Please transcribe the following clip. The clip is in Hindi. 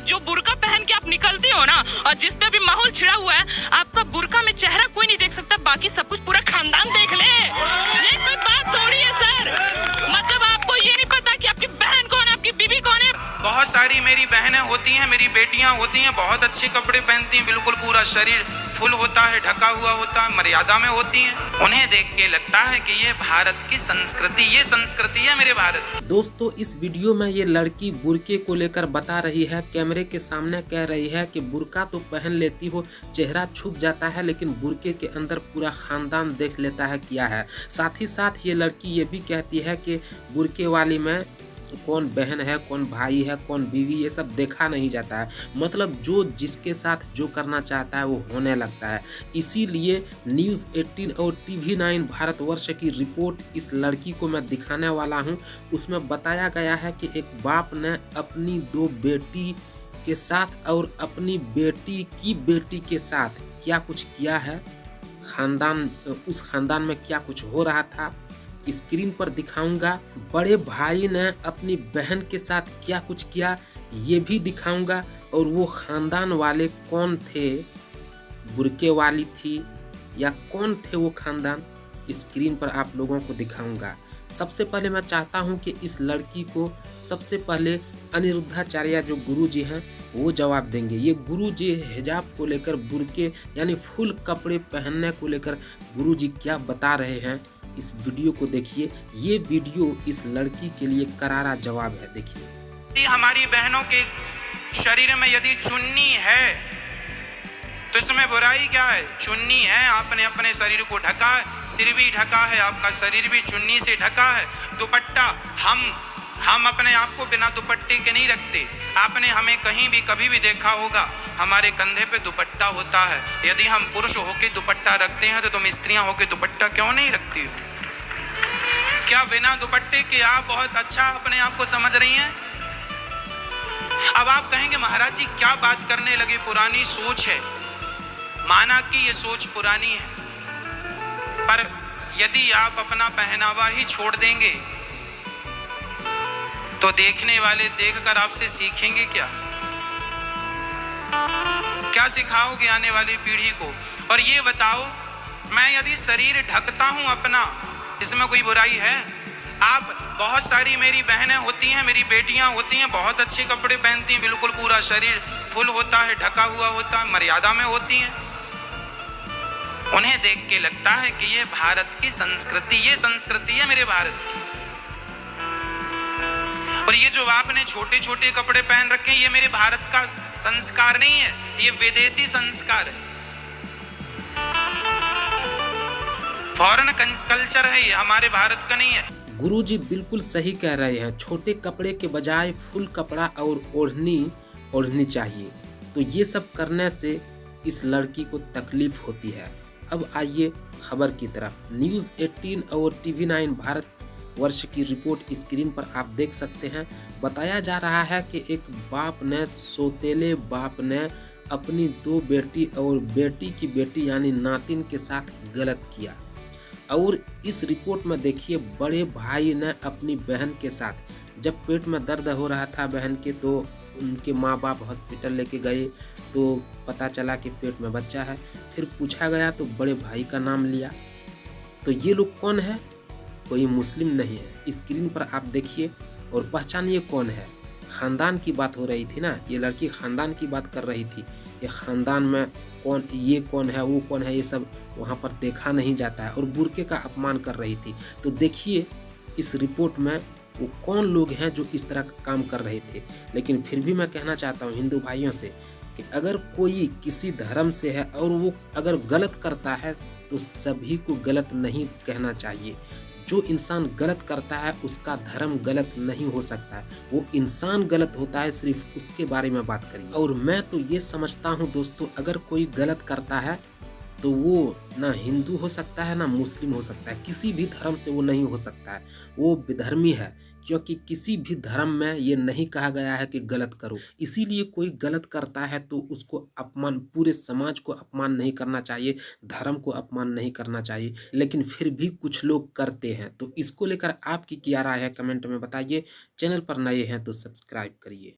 जो बुर्का पहन के आप निकलती हो ना, और जिस पे अभी माहौल छिड़ा हुआ है, आपका बुर्का में चेहरा कोई नहीं देख सकता, बाकी सब कुछ पूरा खानदान देख ले। ये कोई बात थोड़ी है सर। मतलब आपको ये नहीं पता कि आपकी बहन कौन है, आपकी बीवी कौन है। बहुत सारी मेरी बहनें होती हैं, मेरी बेटियां होती हैं, बहुत अच्छे कपड़े पहनती हैं, बिल्कुल पूरा शरीर फुल होता है, ढका हुआ होता है, मर्यादा में होती हैं। उन्हें देख के लगता है कि ये भारत की संस्कृति, ये संस्कृति है मेरे भारत की। दोस्तों, इस वीडियो में ये लड़की बुर्के को लेकर बता रही है, कैमरे के सामने कह रही है कि बुर्का तो पहन लेती हो, चेहरा छुप जाता है, लेकिन बुर्के के अंदर पूरा खानदान देख लेता है क्या है। साथ ही साथ ये लड़की ये भी कहती है कि बुर्के वाली में कौन बहन है, कौन भाई है, कौन बीवी, ये सब देखा नहीं जाता है। मतलब जो जिसके साथ जो करना चाहता है वो होने लगता है। इसीलिए न्यूज़ 18 और TV9 भारतवर्ष की रिपोर्ट इस लड़की को मैं दिखाने वाला हूं। उसमें बताया गया है कि एक बाप ने अपनी 2 बेटी के साथ और अपनी बेटी की बेटी के साथ क्या कुछ किया है, उस खानदान में क्या कुछ हो रहा था, स्क्रीन पर दिखाऊंगा। बड़े भाई ने अपनी बहन के साथ क्या कुछ किया ये भी दिखाऊंगा, और वो खानदान वाले कौन थे, बुर्के वाली थी या कौन थे वो खानदान, स्क्रीन पर आप लोगों को दिखाऊंगा। सबसे पहले मैं चाहता हूं कि इस लड़की को सबसे पहले अनिरुद्धाचार्य जो गुरुजी हैं वो जवाब देंगे। ये गुरुजी हिजाब को लेकर, बुर्के यानी फुल कपड़े पहनने को लेकर गुरुजी क्या बता रहे हैं, इस वीडियो को देखिए। ये वीडियो इस लड़की के लिए करारा जवाब है, देखिए। हमारी बहनों के शरीर में यदि चुन्नी है तो इसमें बुराई क्या है? चुन्नी है, आपने अपने शरीर को ढका है, सिर भी ढका है, आपका शरीर भी चुन्नी से ढका है। दुपट्टा, हम अपने आप को बिना दुपट्टे के नहीं रखते। आपने हमें कहीं भी कभी भी देखा होगा, हमारे कंधे पे दुपट्टा होता है। यदि हम पुरुष होके दुपट्टा रखते हैं तो तुम स्त्रियां होके दुपट्टा क्यों नहीं रखती हो? क्या बिना दुपट्टे के आप बहुत अच्छा अपने आप को समझ रही हैं? अब आप कहेंगे महाराज जी क्या बात करने लगे, पुरानी सोच है। माना कि ये सोच पुरानी है, पर यदि आप अपना पहनावा ही छोड़ देंगे तो देखने वाले देखकर आपसे सीखेंगे क्या? क्या सिखाओगे आने वाली पीढ़ी को? और ये बताओ, मैं यदि शरीर ढकता हूं अपना, इसमें कोई बुराई है? आप बहुत सारी मेरी बहनें होती हैं, मेरी बेटियां होती हैं, बहुत अच्छे कपड़े पहनती हैं, बिल्कुल पूरा शरीर फुल होता है, ढका हुआ होता है, मर्यादा में होती हैं। उन्हें देख के लगता है कि ये भारत की संस्कृति, ये संस्कृति है मेरे भारत की। और ये जो आपने छोटे छोटे कपड़े पहन रखे हैं, ये मेरे भारत का संस्कार नहीं है, ये विदेशी संस्कार है, फॉरेन कल्चर है, ये हमारे भारत का नहीं है। गुरुजी बिल्कुल सही कह रहे हैं। छोटे कपड़े के बजाय फुल कपड़ा और ओढ़नी चाहिए। तो ये सब करने से इस लड़की को तकलीफ होती है। अब आइए खबर की तरफ। न्यूज़ 18 और TV9 भारतवर्ष की रिपोर्ट स्क्रीन पर आप देख सकते हैं। बताया जा रहा है कि एक बाप ने, सौतेले बाप ने अपनी 2 बेटी और बेटी की बेटी यानी नातिन के साथ गलत किया। और इस रिपोर्ट में देखिए, बड़े भाई ने अपनी बहन के साथ, जब पेट में दर्द हो रहा था बहन के, तो उनके माँ बाप हॉस्पिटल लेके गए तो पता चला कि पेट में बच्चा है। फिर पूछा गया तो बड़े भाई का नाम लिया। तो ये लोग कौन है? कोई मुस्लिम नहीं है। स्क्रीन पर आप देखिए और पहचानिए कौन है। खानदान की बात हो रही थी ना, ये लड़की खानदान की बात कर रही थी कि खानदान में कौन, ये कौन है, वो कौन है, ये सब वहाँ पर देखा नहीं जाता है, और बुर्के का अपमान कर रही थी। तो देखिए इस रिपोर्ट में वो कौन लोग हैं जो इस तरह का काम कर रहे थे। लेकिन फिर भी मैं कहना चाहता हूँ हिंदू भाइयों से कि अगर कोई किसी धर्म से है और वो अगर गलत करता है तो सभी को गलत नहीं कहना चाहिए। जो इंसान गलत करता है उसका धर्म गलत नहीं हो सकता है, वो इंसान गलत होता है, सिर्फ उसके बारे में बात करिए। और मैं तो ये समझता हूँ दोस्तों, अगर कोई गलत करता है तो वो ना हिंदू हो सकता है ना मुस्लिम हो सकता है, किसी भी धर्म से वो नहीं हो सकता है, वो विधर्मी है। क्योंकि किसी भी धर्म में ये नहीं कहा गया है कि गलत करो। इसीलिए कोई गलत करता है तो उसको अपमान, पूरे समाज को अपमान नहीं करना चाहिए, धर्म को अपमान नहीं करना चाहिए। लेकिन फिर भी कुछ लोग करते हैं। तो इसको लेकर आपकी क्या राय है कमेंट में बताइए। चैनल पर नए हैं तो सब्सक्राइब करिए।